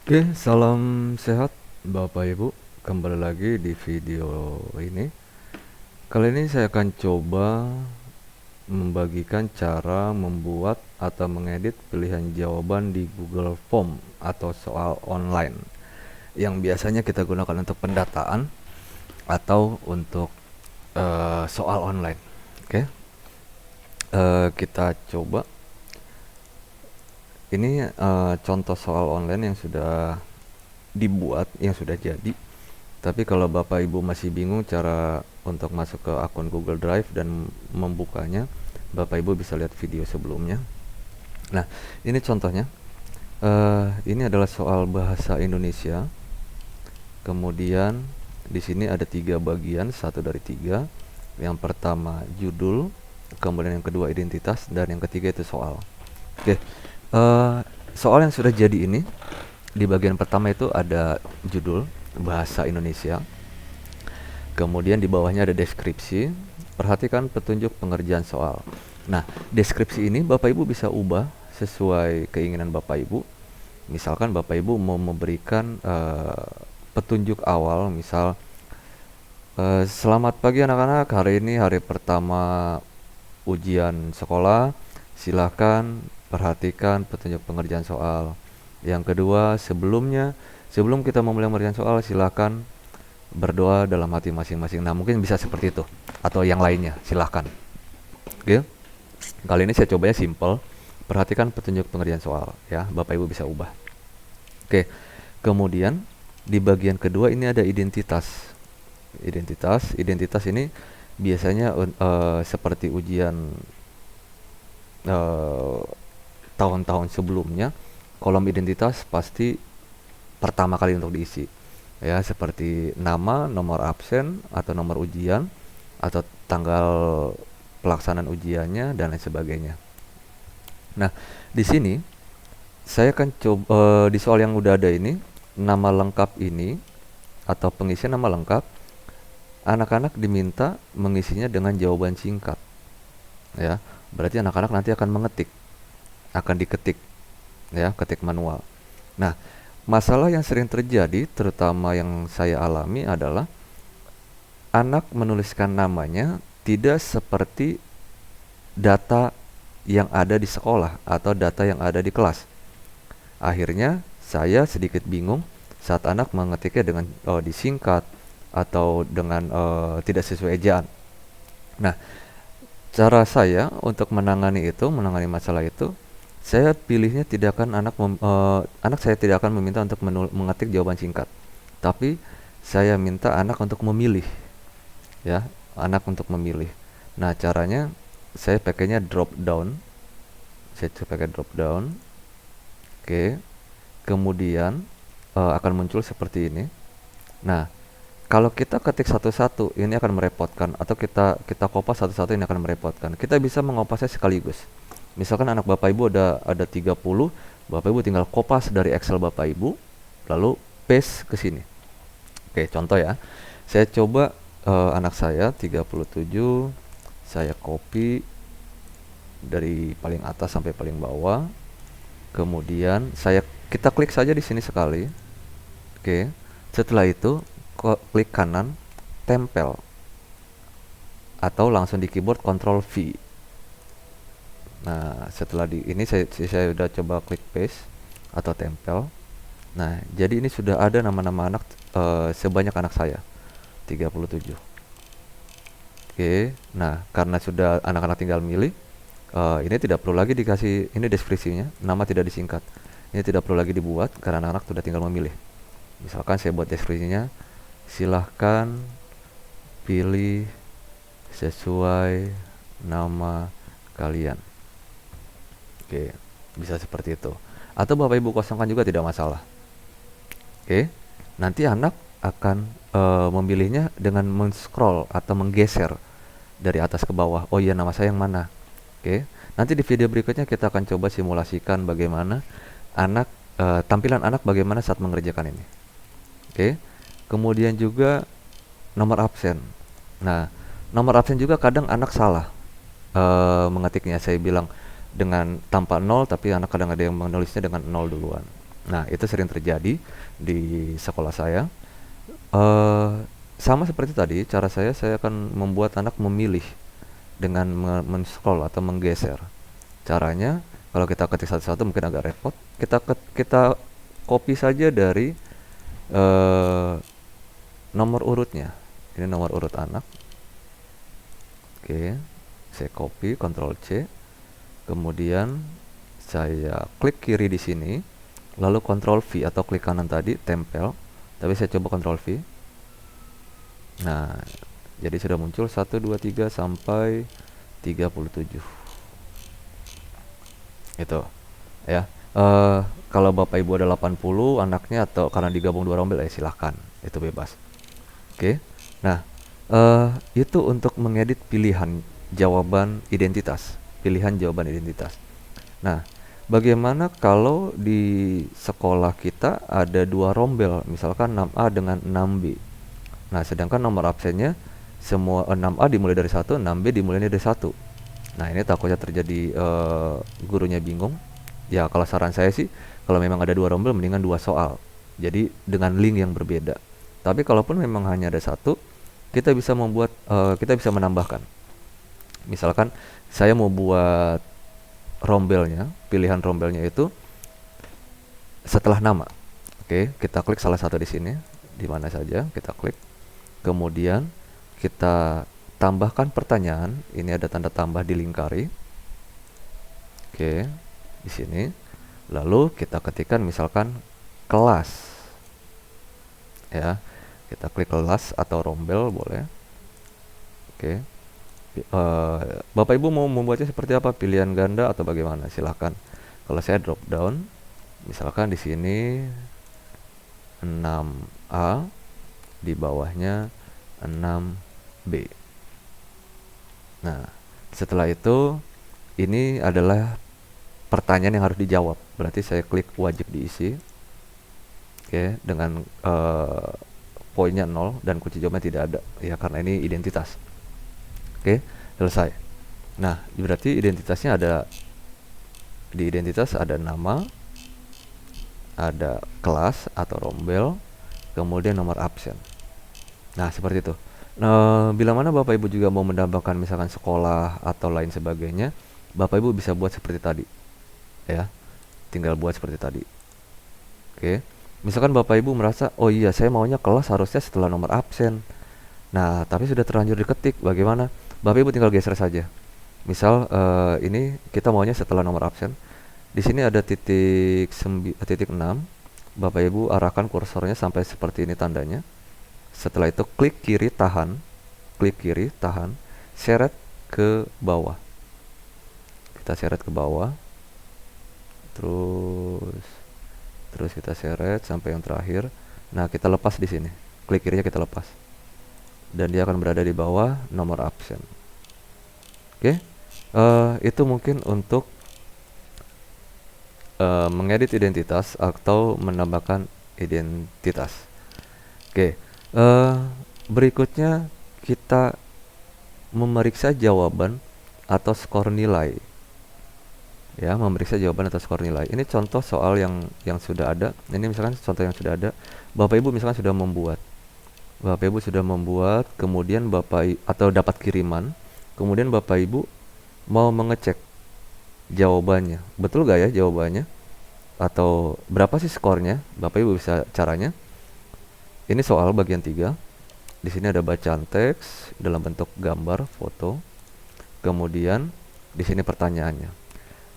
Oke, salam sehat Bapak Ibu. Kembali lagi di video ini. Kali ini saya akan coba membagikan cara membuat atau mengedit pilihan jawaban di Google Form atau soal online yang biasanya kita gunakan untuk pendataan atau untuk soal online. Oke, kita coba. Ini contoh soal online yang sudah dibuat, yang sudah jadi. Tapi kalau Bapak Ibu masih bingung cara untuk masuk ke akun Google Drive dan membukanya, Bapak Ibu bisa lihat video sebelumnya. Nah, ini contohnya. Ini adalah soal bahasa Indonesia. Kemudian di sini ada 3 bagian, 1 dari 3. Yang pertama judul, kemudian yang kedua identitas, dan yang ketiga itu soal. Oke, soal yang sudah jadi ini di bagian pertama itu ada judul bahasa Indonesia. Kemudian di bawahnya ada deskripsi. Perhatikan petunjuk pengerjaan soal. Nah, deskripsi ini Bapak Ibu bisa ubah sesuai keinginan Bapak Ibu. Misalkan Bapak Ibu mau memberikan petunjuk awal, misal selamat pagi anak-anak, hari ini hari pertama ujian sekolah. Silahkan perhatikan petunjuk pengerjaan soal. Yang kedua, sebelum kita memulai mengerjakan soal, silahkan berdoa dalam hati masing-masing. Nah, mungkin bisa seperti itu atau yang lainnya, silahkan. Oke. Kali ini saya cobanya simple. Perhatikan petunjuk pengerjaan soal ya, Bapak Ibu bisa ubah. Oke. Kemudian di bagian kedua ini ada identitas. Identitas ini biasanya seperti ujian eh, tahun-tahun sebelumnya, kolom identitas pasti pertama kali untuk diisi. Ya, seperti nama, nomor absen atau nomor ujian atau tanggal pelaksanaan ujiannya dan lain sebagainya. Nah, di sini saya akan coba di soal yang udah ada ini, nama lengkap ini atau pengisian nama lengkap, anak-anak diminta mengisinya dengan jawaban singkat. Ya, berarti anak-anak nanti akan diketik ya, ketik manual. Nah, masalah yang sering terjadi, terutama yang saya alami adalah anak menuliskan namanya tidak seperti data yang ada di sekolah atau data yang ada di kelas. Akhirnya saya sedikit bingung saat anak mengetiknya dengan disingkat atau dengan tidak sesuai ejaan. Nah, cara saya untuk menangani masalah itu, saya pilihnya tidak akan anak saya tidak akan meminta untuk mengetik jawaban singkat, tapi saya minta anak untuk memilih, ya, anak untuk memilih. Nah, caranya saya pakainya drop down. Saya pakai drop down. Oke. Kemudian akan muncul seperti ini. Nah, kalau kita ketik satu-satu ini akan merepotkan, atau kita kopas satu-satu ini akan merepotkan. Kita bisa mengopasnya sekaligus. Misalkan anak Bapak Ibu ada 30, Bapak Ibu tinggal kopas dari Excel Bapak Ibu, lalu paste ke sini. Oke, contoh ya. Saya coba anak saya 37, saya copy dari paling atas sampai paling bawah. Kemudian kita klik saja di sini sekali. Oke. Setelah itu klik kanan, tempel, atau langsung di keyboard Ctrl V. Nah, setelah ini saya sudah coba klik paste atau tempel. Nah, jadi ini sudah ada nama-nama anak sebanyak anak saya, 37. Oke, nah karena sudah anak-anak tinggal milih, ini tidak perlu lagi dikasih, ini deskripsinya, nama tidak disingkat. Ini tidak perlu lagi dibuat karena anak-anak sudah tinggal memilih. Misalkan saya buat deskripsinya, silahkan pilih sesuai nama kalian. Oke, bisa seperti itu. Atau Bapak Ibu kosongkan juga tidak masalah. Oke, nanti anak akan memilihnya dengan men-scroll atau menggeser dari atas ke bawah. Oh iya, nama saya yang mana? Oke, nanti di video berikutnya kita akan coba simulasikan bagaimana tampilan anak bagaimana saat mengerjakan ini. Oke, kemudian juga nomor absen. Nah, nomor absen juga kadang anak salah mengetiknya. Saya bilang dengan tanpa 0, tapi anak kadang ada yang menulisnya dengan 0 duluan. Nah, itu sering terjadi di sekolah saya. Eh, Sama seperti tadi, cara saya akan membuat anak memilih dengan men-scroll atau menggeser. Caranya, kalau kita ketik satu-satu mungkin agak repot. Kita copy saja dari eh, nomor urutnya. Ini nomor urut anak. Oke, saya copy, Ctrl C. Kemudian saya klik kiri di sini, lalu Ctrl V atau klik kanan tadi, tempel. Tapi saya coba Ctrl V. Nah, jadi sudah muncul 1, 2, 3 sampai 37. Itu ya. Kalau Bapak Ibu ada 80 anaknya atau karena digabung dua rombel silahkan, itu bebas. Oke. Nah, itu untuk mengedit pilihan jawaban identitas, pilihan jawaban identitas. Nah, bagaimana kalau di sekolah kita ada dua rombel, misalkan 6A dengan 6B. Nah, sedangkan nomor absennya semua 6A dimulai dari 1, 6B dimulai dari 1. Nah, ini takutnya terjadi gurunya bingung. Ya, kalau saran saya sih, kalau memang ada dua rombel, mendingan dua soal. Jadi dengan link yang berbeda. Tapi kalaupun memang hanya ada satu, kita bisa menambahkan. Misalkan saya mau buat rombelnya, pilihan rombelnya itu setelah nama. Oke, kita klik salah satu di sini, di mana saja kita klik. Kemudian kita tambahkan pertanyaan. Ini ada tanda tambah dilingkari. Oke, di sini. Lalu kita ketikkan misalkan kelas. Ya, kita klik kelas atau rombel boleh. Oke. Bapak Ibu mau membuatnya seperti apa? Pilihan ganda atau bagaimana? Silahkan. Kalau saya drop down, misalkan di sini 6A, di bawahnya 6B. Nah, setelah itu ini adalah pertanyaan yang harus dijawab. Berarti saya klik wajib diisi. Oke, dengan poinnya 0 dan kunci jawabannya tidak ada. Ya, karena ini identitas. Oke, selesai. Nah, berarti identitasnya ada, di identitas ada nama, ada kelas atau rombel, kemudian nomor absen. Nah, seperti itu. Nah, bila mana Bapak Ibu juga mau menambahkan misalkan sekolah atau lain sebagainya, Bapak Ibu bisa buat seperti tadi. Ya, tinggal buat seperti tadi. Oke. Misalkan Bapak Ibu merasa, oh iya saya maunya kelas harusnya setelah nomor absen. Nah, tapi sudah terlanjur diketik, bagaimana? Bapak Ibu tinggal geser saja. Misal ini kita maunya setelah nomor absen. Di sini ada titik 6. Bapak Ibu arahkan kursornya sampai seperti ini tandanya. Setelah itu klik kiri tahan, seret ke bawah. Kita seret ke bawah. Terus kita seret sampai yang terakhir. Nah, kita lepas di sini. Klik kirinya kita lepas. Dan dia akan berada di bawah nomor absen. Oke, itu mungkin untuk mengedit identitas atau menambahkan identitas. Oke, berikutnya kita memeriksa jawaban atau skor nilai. Ya, memeriksa jawaban atau skor nilai. Ini contoh soal yang sudah ada. Ini misalkan contoh yang sudah ada. Bapak Ibu misalkan sudah membuat. Kemudian atau dapat kiriman, kemudian Bapak Ibu mau mengecek jawabannya. Betul gak ya jawabannya? Atau berapa sih skornya? Bapak Ibu bisa caranya. Ini soal bagian 3. Di sini ada bacaan teks dalam bentuk gambar, foto. Kemudian di sini pertanyaannya.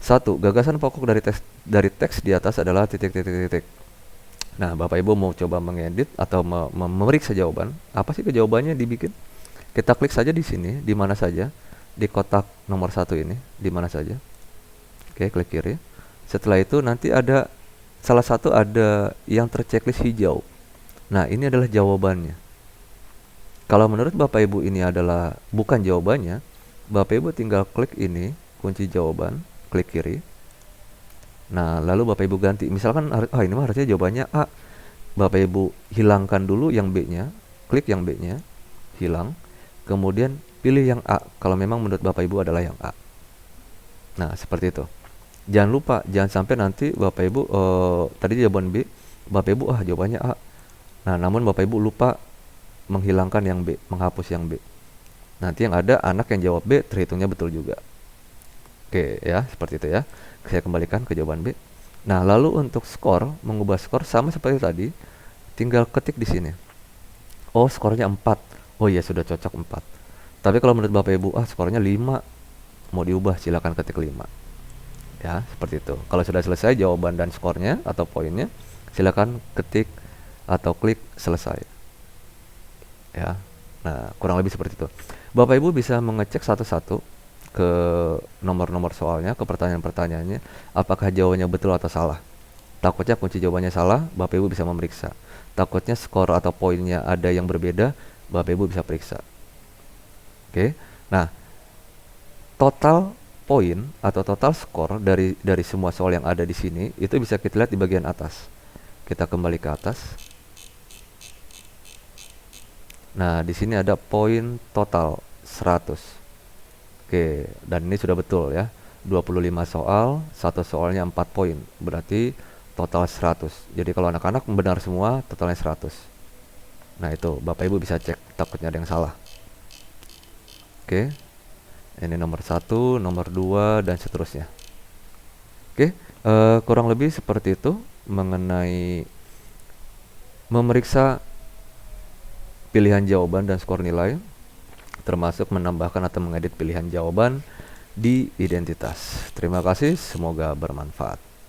1. Gagasan pokok dari teks di atas adalah titik. Nah, Bapak Ibu mau coba mengedit atau memeriksa jawaban. Apa sih jawabannya dibikin? Kita klik saja di sini, di mana saja, di kotak nomor 1 ini, di mana saja. Oke, klik kiri. Setelah itu nanti ada salah satu ada yang terchecklist hijau. Nah, ini adalah jawabannya. Kalau menurut Bapak Ibu ini adalah bukan jawabannya, Bapak Ibu tinggal klik ini, kunci jawaban, klik kiri. Nah, lalu Bapak Ibu ganti. Misalkan, ini mah harusnya jawabannya A. Bapak Ibu hilangkan dulu yang B-nya, klik yang B-nya, hilang. Kemudian pilih yang A, kalau memang menurut Bapak Ibu adalah yang A. Nah, seperti itu. Jangan lupa, jangan sampai nanti Bapak Ibu tadi jawaban B, Bapak Ibu jawabannya A. Nah, namun Bapak Ibu lupa menghilangkan yang B, menghapus yang B. Nanti yang ada anak yang jawab B terhitungnya betul juga. Oke ya, seperti itu ya. Saya kembalikan ke jawaban B. Nah, lalu untuk skor, mengubah skor sama seperti tadi, tinggal ketik di sini. Oh, skornya 4. Oh iya, sudah cocok 4. Tapi kalau menurut Bapak Ibu, skornya 5. Mau diubah, silakan ketik 5. Ya, seperti itu. Kalau sudah selesai jawaban dan skornya atau poinnya, silakan ketik atau klik selesai. Ya. Nah, kurang lebih seperti itu. Bapak Ibu bisa mengecek satu-satu ke nomor-nomor soalnya, ke pertanyaan-pertanyaannya, apakah jawabannya betul atau salah. Takutnya kunci jawabannya salah, Bapak Ibu bisa memeriksa. Takutnya skor atau poinnya ada yang berbeda, Bapak Ibu bisa periksa. Oke. Nah, total poin atau total skor dari semua soal yang ada di sini itu bisa kita lihat di bagian atas. Kita kembali ke atas. Nah, di sini ada poin total 100. Oke, dan ini sudah betul ya. 25 soal, satu soalnya 4 poin. Berarti total 100. Jadi kalau anak-anak benar semua, totalnya 100. Nah, itu Bapak Ibu bisa cek, takutnya ada yang salah. Oke. Ini nomor 1, nomor 2 dan seterusnya. Oke, kurang lebih seperti itu mengenai memeriksa pilihan jawaban dan skor nilai, termasuk menambahkan atau mengedit pilihan jawaban di identitas. Terima kasih, semoga bermanfaat.